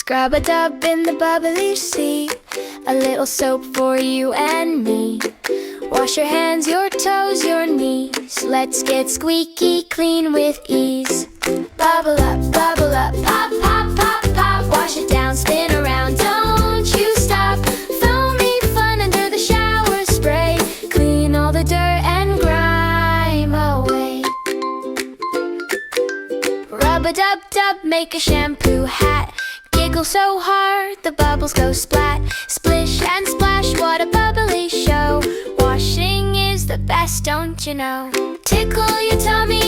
Scrub-a-dub in the bubbly sea, a little soap for you and me. Wash your hands, your toes, your knees. Let's get squeaky clean with ease. Bubble up, pop, pop, pop, pop. Wash it down, spin around, don't you stop. Foamy fun under the shower spray. Clean all the dirt and grime away. Rub-a-dub-dub, make a shampoo hat. Giggle so hard, the bubbles go splat. Splish and splash, what a bubbly show. Washing is the best, don't you know? Tickle your tummy